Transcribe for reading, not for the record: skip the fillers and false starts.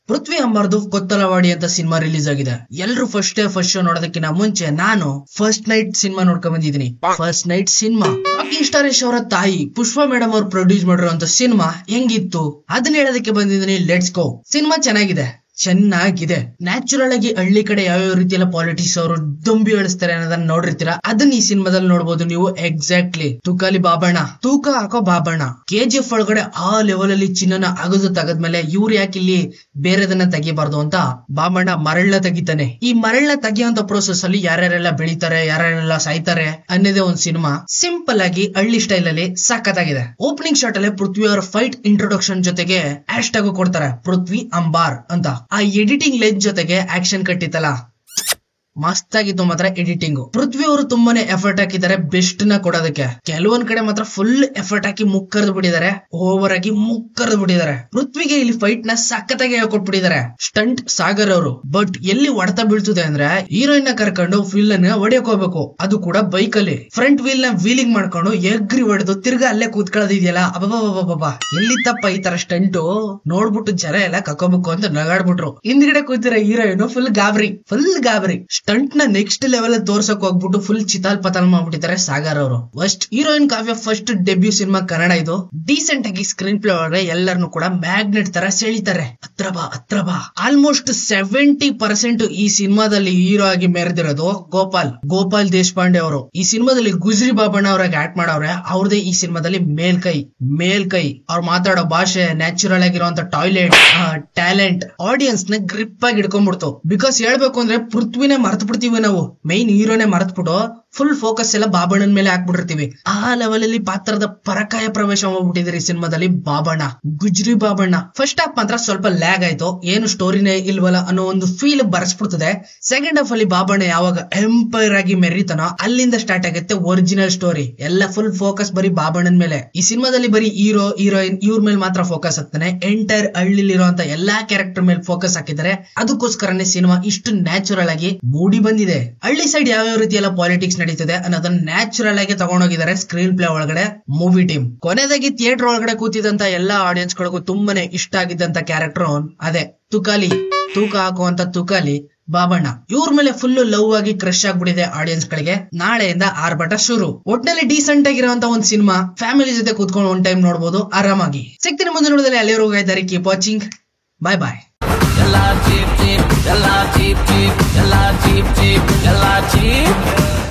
ಪೃಥ್ವಿ ಅಂಬಾರ್ದು ಕೊತ್ತಲವಾಡಿ ಅಂತ cinema release ಆಗಿದೆ. ಎಲ್ರು ಫಸ್ಟ್ ಶೋ ನೋಡೋದಕ್ಕಿಂತ ಮುಂಚೆ ನಾನು ಫಸ್ಟ್ ನೈಟ್ ಸಿನಿಮಾ ನೋಡ್ಕೊಂಡ್ ಬಂದಿದ್ದೀನಿ. First night cinema rocking star Yash ಅವರ ತಾಯಿ ಪುಷ್ಪಾ ಮೇಡಮ್ ಅವ್ರು ಪ್ರೊಡ್ಯೂಸ್ ಮಾಡಿರುವಂತ ಸಿನಿಮಾ ಹೆಂಗಿತ್ತು ಅದನ್ನ ಹೇಳೋದಕ್ಕೆ ಬಂದಿದ್ದೀನಿ. Let's go. ಸಿನಿಮಾ ಚೆನ್ನಾಗಿದೆ. ನ್ಯಾಚುರಲ್ ಆಗಿ ಹಳ್ಳಿ ಕಡೆ ಯಾವ್ಯಾವ ರೀತಿಯಲ್ಲ ಪಾಲಿಟಿಕ್ಸ್ ಅವರು ದೊಂಬಿ ಹೇಳಿಸ್ತಾರೆ ಅನ್ನೋದನ್ನ ನೋಡಿರ್ತೀರಾ. ಅದನ್ನ ಈ ಸಿನಿಮಾದಲ್ಲಿ ನೋಡ್ಬೋದು ನೀವು. ಎಕ್ಸಾಕ್ಟ್ಲಿ ತುಕಾಲಿ ಬಾಬಣ್ಣ, ತೂಕ ಹಾಕೋ ಬಾಬಣ್ಣ. KGF ಒಳಗಡೆ ಆ ಲೆವೆಲ್ ಅಲ್ಲಿ ಚಿನ್ನನ ಅಗದು ತೆಗದ್ಮೇಲೆ ಇವ್ರು ಯಾಕೆ ಇಲ್ಲಿ ಬೇರೆದನ್ನ ತೆಗಿಬಾರ್ದು ಅಂತ ಬಾಬಣ್ಣ ಮರಳ್ನ ತೆಗಿತಾನೆ. ಈ ಮರಳ್ನ ತೆಗಿಯುವಂತ ಪ್ರೋಸೆಸ್ ಅಲ್ಲಿ ಯಾರ್ಯಾರೆಲ್ಲ ಬೆಳಿತಾರೆ, ಯಾರ್ಯಾರೆಲ್ಲ ಸಾಯ್ತಾರೆ ಅನ್ನೋದೇ ಒಂದ್ ಸಿನಿಮಾ. ಸಿಂಪಲ್ ಆಗಿ ಹಳ್ಳಿ ಸ್ಟೈಲ್ ಅಲ್ಲಿ ಸಖತ್ತಾಗಿದೆ. ಓಪನಿಂಗ್ ಶಾಟ್ ಅಲ್ಲಿ ಪೃಥ್ವಿ ಅವರ ಫೈಟ್ ಇಂಟ್ರೊಡಕ್ಷನ್ ಜೊತೆಗೆ ಹ್ಯಾಶ್ ಟ್ಯಾಗ್ ಕೊಡ್ತಾರೆ, ಪೃಥ್ವಿ ಅಂಬಾರ್ ಅಂತ. ಆ ಎಡಿಟಿಂಗ್ ಲೆಂತ್ ಜೊತೆಗೆ ಆಕ್ಷನ್ ಕಟ್ಟಿತ್ತಲ್ಲ, ಮಸ್ತ್ ಆಗಿತ್ತು ಮಾತ್ರ ಎಡಿಟಿಂಗ್. ಪೃಥ್ವಿ ಅವರು ತುಂಬಾನೇ ಎಫರ್ಟ್ ಹಾಕಿದ್ದಾರೆ ಬೆಸ್ಟ್ ನ ಕೊಡೋದಕ್ಕೆ. ಕೆಲವೊಂದ್ ಕಡೆ ಮಾತ್ರ ಫುಲ್ ಎಫರ್ಟ್ ಹಾಕಿ ಮುಕ್ಕರ್ದು ಬಿಟ್ಟಿದ್ದಾರೆ, ಓವರ್ ಆಗಿ ಮುಕ್ಕರ್ದು ಬಿಟ್ಟಿದ್ದಾರೆ. ಪೃಥ್ವಿಗೆ ಇಲ್ಲಿ ಫೈಟ್ ನ ಸಖತ್ತಾಗಿ ಹೇಳ್ಕೊಟ್ಬಿಟ್ಟಿದ್ದಾರೆ ಸ್ಟಂಟ್ ಸಾಗರ್ ಅವರು. ಬಟ್ ಎಲ್ಲಿ ಹೊಡೆತ ಬೀಳ್ತದೆ ಅಂದ್ರೆ ಹೀರೋಯಿನ್ ನ ಕರ್ಕೊಂಡು ವಿಲ್ಲನ್ ಹೊಡೆಯಕ್ ಹೋಗ್ಬೇಕು, ಅದು ಕೂಡ ಬೈಕ್ ಅಲ್ಲಿ. ಫ್ರಂಟ್ ವೀಲ್ ನ ವೀಲಿಂಗ್ ಮಾಡ್ಕೊಂಡು ಎಗ್ರಿ ಹೊಡೆದು ತಿರ್ಗಾ ಅಲ್ಲೇ ಕೂತ್ಕೊಳ್ಳೋದಿದೆಯಲ್ಲ, ಅಬ್ಬಬ್ಬಬ್ಬಬ್ಬ ಎಲ್ಲಿ ತಪ್ಪ ಈ ತರ ಸ್ಟಂಟ್ ನೋಡ್ಬಿಟ್ಟು ಜನ ಎಲ್ಲ ಕಕ್ಕೋಬೇಕು ಅಂತ ನಗಾಡ್ಬಿಟ್ರು. ಹಿಂದ್ಗಡೆ ಕೂತಿರೋ ಹೀರೋಯಿನ್ ಫುಲ್ ಗಾಬರಿ. ಸ್ಟಂಟ್ ನ ನೆಕ್ಸ್ಟ್ ಲೆವೆಲ್ ತೋರ್ಸಕ್ ಹೋಗ್ಬಿಟ್ಟು ಫುಲ್ ಚಿತಾಲ್ ಪತಾಲ್ ಮಾಡ್ಬಿಟ್ಟಿದ್ದಾರೆ ಸಾಗರ್ ಅವರು. ಫಸ್ಟ್ ಹೀರೋಯಿನ್ ಕಾವ್ಯ ಫಸ್ಟ್ ಡೆಬ್ಯೂ ಸಿನಿಮಾ ಕನ್ನಡ ಇದು. ಡೀಸೆಂಟ್ ಆಗಿ ಸ್ಕ್ರೀನ್ ಪ್ಲೇ ಒಳಗಡೆ ಎಲ್ಲರನ್ನು ಕೂಡ ಮ್ಯಾಗ್ನೆಟ್ ತರ ಸೆಳಿತಾರೆ. ಹತ್ರ ಬಾ. ಆಲ್ಮೋಸ್ಟ್ 70% ಈ ಸಿನಿಮಾದಲ್ಲಿ ಹೀರೋ ಆಗಿ ಮೆರೆದಿರೋದು ಗೋಪಾಲ್ ದೇಶಪಾಂಡೆ ಅವರು. ಈ ಸಿನಿಮಾದಲ್ಲಿ ಗುಜ್ರಿ ಬಾಬಣ್ಣ ಅವ್ರಾಗ ಆಕ್ಟ್ ಮಾಡವ್ರೆ. ಅವ್ರದೇ ಈ ಸಿನಿಮಾದಲ್ಲಿ ಮೇಲ್ಕೈ. ಅವ್ರು ಮಾತಾಡೋ ಭಾಷೆ, ನ್ಯಾಚುರಲ್ ಆಗಿರುವಂತ ಟಾಯ್ಲೆಟ್, ಟ್ಯಾಲೆಂಟ್ ಆಡಿಯನ್ಸ್ ನ ಗ್ರಿಪ್ ಆಗಿ ಹಿಡ್ಕೊಂಡ್ಬಿಡ್ತು. ಬಿಕಾಸ್ ಹೇಳ್ಬೇಕು ಅಂದ್ರೆ ಪೃಥ್ವಿನೇ ಮರ್ತು ಬಿಡ್ತೀವಿ ನಾವು. ಮೈನ್ ಹೀರೋನೇ ಮರ್ತ್ಬಿಟ್ಟು ಫುಲ್ ಫೋಕಸ್ ಎಲ್ಲ ಬಾಬಣ್ಣನ ಮೇಲೆ ಹಾಕ್ಬಿಟ್ಟಿರ್ತೀವಿ. ಆ ಲೆವೆಲ್ ಅಲ್ಲಿ ಪಾತ್ರದ ಪರಕಾಯ ಪ್ರವೇಶ ಹೋಗ್ಬಿಟ್ಟಿದ್ರೆ ಈ ಸಿನಿಮಾದಲ್ಲಿ ಗುಜ್ರಿ ಬಾಬಣ್ಣ. ಫಸ್ಟ್ ಹಾಫ್ ಮಾತ್ರ ಸ್ವಲ್ಪ ಲ್ಯಾಗ್ ಆಯ್ತು, ಏನು ಸ್ಟೋರಿನೇ ಇಲ್ವಲ್ಲ ಅನ್ನೋ ಒಂದು ಫೀಲ್ ಬರ್ಸ್ಬಿಡ್ತದೆ. ಸೆಕೆಂಡ್ ಹಾಫ್ ಅಲ್ಲಿ ಬಾಬಣ್ಣ ಯಾವಾಗ ಎಂಪೈರ್ ಆಗಿ ಮೆರೀತಾನೋ ಅಲ್ಲಿಂದ ಸ್ಟಾರ್ಟ್ ಆಗುತ್ತೆ ಒರಿಜಿನಲ್ ಸ್ಟೋರಿ. ಎಲ್ಲ ಫುಲ್ ಫೋಕಸ್ ಬರೀ ಬಾಬಣ್ಣನ ಮೇಲೆ. ಈ ಸಿನಿಮಾದಲ್ಲಿ ಬರೀ ಹೀರೋ ಹೀರೋಯಿನ್ ಇವ್ರ ಮೇಲೆ ಮಾತ್ರ ಫೋಕಸ್ ಆಗ್ತಾನೆ. ಎಂಟೈರ್ ಹಳ್ಳಿಲಿರುವಂತ ಎಲ್ಲಾ ಕ್ಯಾರೆಕ್ಟರ್ ಮೇಲೆ ಫೋಕಸ್ ಹಾಕಿದ್ದಾರೆ. ಅದಕ್ಕೋಸ್ಕರನೇ ಸಿನಿಮಾ ಇಷ್ಟು ನ್ಯಾಚುರಲ್ ಆಗಿ ಮೂಡಿ ಬಂದಿದೆ. ಹಳ್ಳಿ ಸೈಡ್ ಯಾವ್ಯಾವ ರೀತಿ ಎಲ್ಲ ಪಾಲಿಟಿಕ್ಸ್ ನಡೀತದೆ ಅನ್ನೋದನ್ನ ನ್ಯಾಚುರಲ್ ಆಗಿ ತಗೊಂಡೋಗಿದ್ದಾರೆ ಸ್ಕ್ರೀನ್ ಪ್ಲೇ ಒಳಗಡೆ ಮೂವಿ ಟೀಮ್. ಕೊನೆದಾಗಿ ಥಿಯೇಟರ್ ಒಳಗಡೆ ಕೂತಿದಂತ ಎಲ್ಲಾ ಆಡಿಯನ್ಸ್ ಗಳಿಗೂ ತುಂಬಾನೇ ಇಷ್ಟ ಆಗಿದ್ದಂತ ಕ್ಯಾರೆಕ್ಟರ್ ಅದೇ ತುಕಾಲಿ, ತೂಕ ಹಾಕುವಂತ ತುಕಾಲಿ ಬಾಬಣ್ಣ. ಇವ್ರ ಮೇಲೆ ಫುಲ್ ಲವ್ ಆಗಿ ಕ್ರಶ್ ಆಗ್ಬಿಟ್ಟಿದೆ ಆಡಿಯನ್ಸ್ ಗಳಿಗೆ. ನಾಳೆಯಿಂದ ಆರ್ಭಟ ಶುರು. ಒಟ್ಟಿನಲ್ಲಿ ಡೀಸೆಂಟ್ ಆಗಿರುವಂತ ಒಂದ್ ಸಿನಿಮಾ, ಫ್ಯಾಮಿಲಿ ಜೊತೆ ಕೂತ್ಕೊಂಡು ಒಂದ್ ಟೈಮ್ ನೋಡಬಹುದು ಆರಾಮಾಗಿ. ಸಿಗ್ತೀನಿ ಮುಂದೆ ನೋಡಿದ್ರೆ ಅಲ್ಲಿವರೆಗೂ ಇದ್ದಾರೆ. Keep watching. Bye. Yalla cheap, yalla cheap.